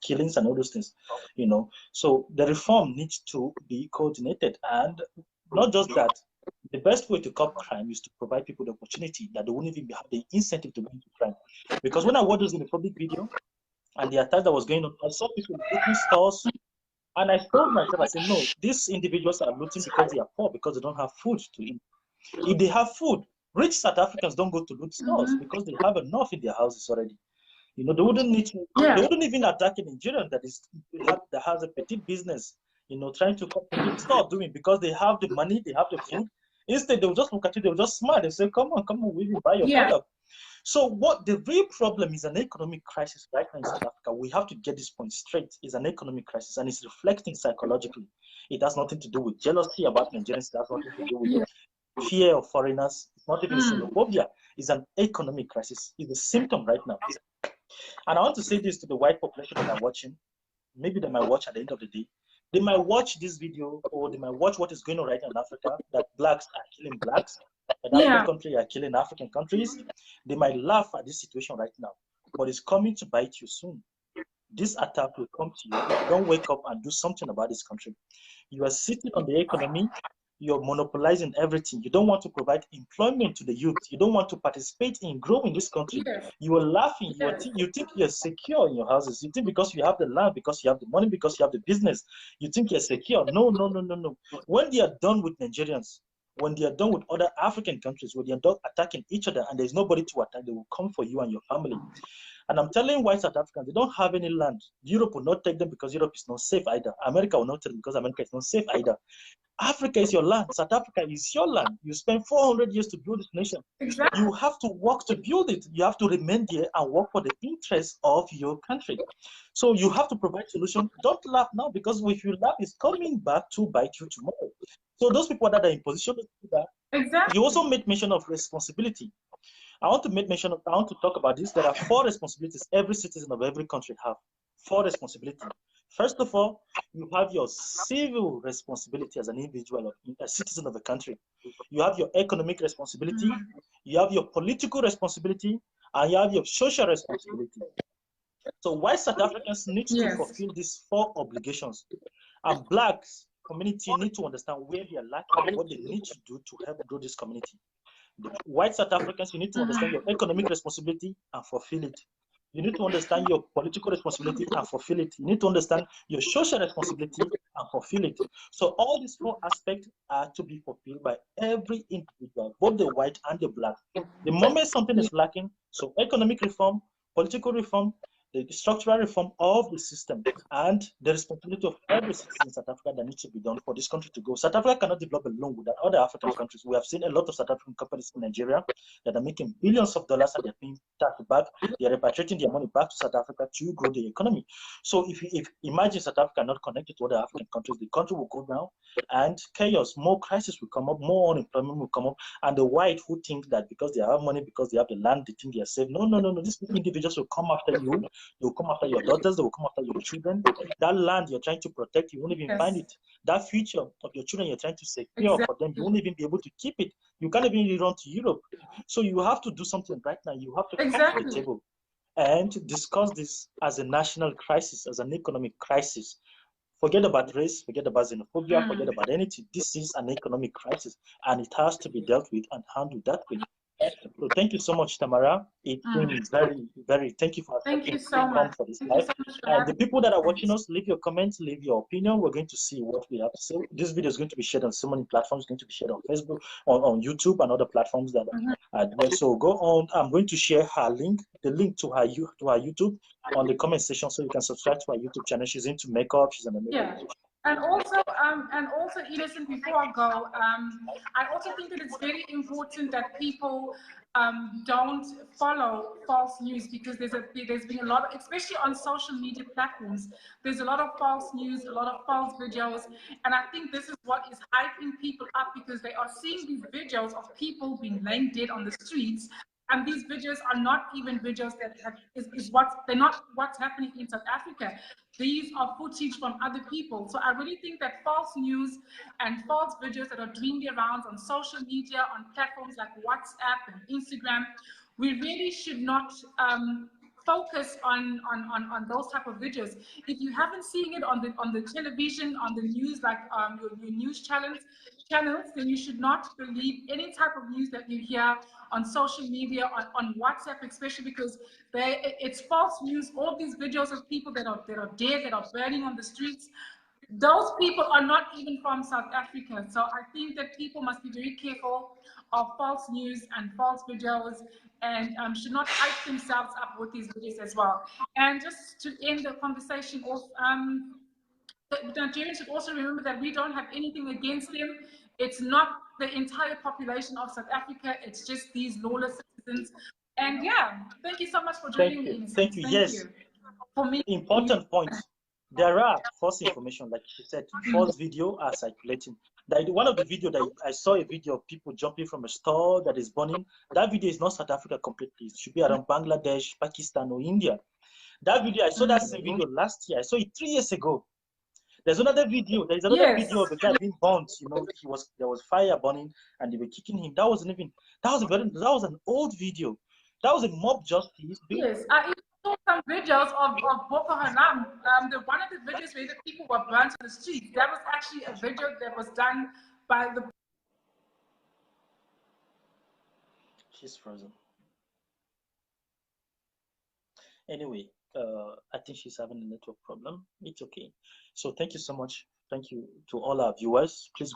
killings and all those things, you know. So the reform needs to be coordinated, and not just that. The best way to curb crime is to provide people the opportunity that they won't even have the incentive to go into crime. Because when I watched this in the public video and the attack that was going on, I saw people looting stores, and I told myself, I said, no, these individuals are looting because they are poor, because they don't have food to eat. If they have food, rich South Africans don't go to loot stores because they have enough in their houses already. You know, they wouldn't need to, they wouldn't even attack a Nigerian that has a petite business, you know, trying to start doing, because they have the money, they have the food. Instead, they'll just look at you, they'll just smile, they say, come on, we will buy your product. So what the real problem is, an economic crisis right now in South Africa. We have to get this point straight. It's an economic crisis, and it's reflecting psychologically. It has nothing to do with jealousy about Nigerians. It has nothing to do with fear of foreigners. It's not even xenophobia. It's an economic crisis. It's a symptom right now. And I want to say this to the white population that are watching. Maybe they might watch at the end of the day. They might watch this video, or they might watch what is going on right now in Africa, that blacks are killing blacks, and African countries are killing African countries. They might laugh at this situation right now, but it's coming to bite you soon. This attack will come to you if you don't wake up and do something about this country. You are sitting on the economy. You're monopolizing everything. You don't want to provide employment to the youth. You don't want to participate in growing this country. You are laughing. You think you're secure in your houses. You think because you have the land, because you have the money, because you have the business, you think you're secure. No. When they are done with Nigerians, when they are done with other African countries, when they are done attacking each other and there's nobody to attack, they will come for you and your family. And I'm telling white South Africans, they don't have any land. Europe will not take them because Europe is not safe either. America will not take them because America is not safe either. Africa is your land. South Africa is your land. You spent 400 years to build this nation. Exactly. You have to work to build it. You have to remain there and work for the interests of your country. So you have to provide solutions. Don't laugh now, because if you laugh, it's coming back to bite you tomorrow. So those people that are in position to do that, you also made mention of responsibility. I want to talk about this. There are 4 responsibilities every citizen of every country have. 4 responsibilities. First of all, you have your civil responsibility as an individual, a citizen of the country. You have your economic responsibility, you have your political responsibility, and you have your social responsibility. So white South Africans need to fulfill these 4 obligations. And blacks community need to understand where they are lacking, what they need to do to help grow this community. The white South Africans, you need to understand your economic responsibility and fulfill it. You need to understand your political responsibility and fulfill it. You need to understand your social responsibility and fulfill it. So all these 4 aspects are to be fulfilled by every individual, both the white and the black. The moment something is lacking, so economic reform, political reform, the structural reform of the system, and the responsibility of every citizen in South Africa that needs to be done for this country to go. South Africa cannot develop alone without other African countries. We have seen a lot of South African companies in Nigeria that are making billions of dollars and they're paying tax back. They're repatriating their money back to South Africa to grow the economy. So if imagine South Africa not connected to other African countries, the country will go down and chaos, more crisis will come up, more unemployment will come up, and the white who think that because they have money, because they have the land, they think they are safe. No. These individuals will come after you. They will come after your daughters. They will come after your children. That land you're trying to protect, you won't even find it. That future of your children you're trying to secure for them, you won't even be able to keep it. You can't even run to Europe. So you have to do something right now. You have to come to the table and discuss this as a national crisis, as an economic crisis. Forget about race, forget about xenophobia, forget about anything. This is an economic crisis, and it has to be dealt with and handled that way. So thank you so much, Tamara. It's been very, thank you for accepting to come for this live. And the people that are watching us, leave your comments, leave your opinion. We're going to see what we have to say. This video is going to be shared on so many platforms. It's going to be shared on Facebook, on YouTube, and other platforms that are there. So go on. I'm going to share her link, the link to her YouTube on the comment section, so you can subscribe to her YouTube channel. She's into makeup. She's an amazing. And also, Innocent, before I go, I also think that it's very important that people don't follow false news, because there's been a lot of, especially on social media platforms, there's a lot of false news, a lot of false videos, and I think this is what is hyping people up, because they are seeing these videos of people being laying dead on the streets. And these videos are not even videos that they're not what's happening in South Africa. These are footage from other people. So I really think that false news and false videos that are doing their rounds on social media, on platforms like WhatsApp and Instagram, we really should not focus on those type of videos. If you haven't seen it on the television, on the news, like your news channels, then you should not believe any type of news that you hear on social media, on WhatsApp, especially because it's false news. All these videos of people that are dead, that are burning on the streets, those people are not even from South Africa. So I think that people must be very careful of false news and false videos, and should not hype themselves up with these videos as well. And just to end the conversation off, the Nigerians should also remember that we don't have anything against them. It's not the entire population of South Africa. It's just these lawless citizens. And yeah, thank you so much for joining me, Innocent. Thank you. Thank Yes. you. For me, Important point. There are false information, like you said, false video are circulating. One of the video that I saw a video of people jumping from a store that is burning. That video is not South Africa completely. It should be around Bangladesh, Pakistan, or India. That video, I saw that same video last year. I saw it 3 years ago. There's another video. There's another video of a guy being burnt. You know, there was fire burning and they were kicking him. That was an old video. That was a mob justice. Yes, I saw some videos of Boko Haram. One of the videos where the people were burnt on the street. That was actually a video that was done by the. She's frozen. Anyway, I think she's having a network problem. It's okay. So thank you so much. Thank you to all our viewers. Please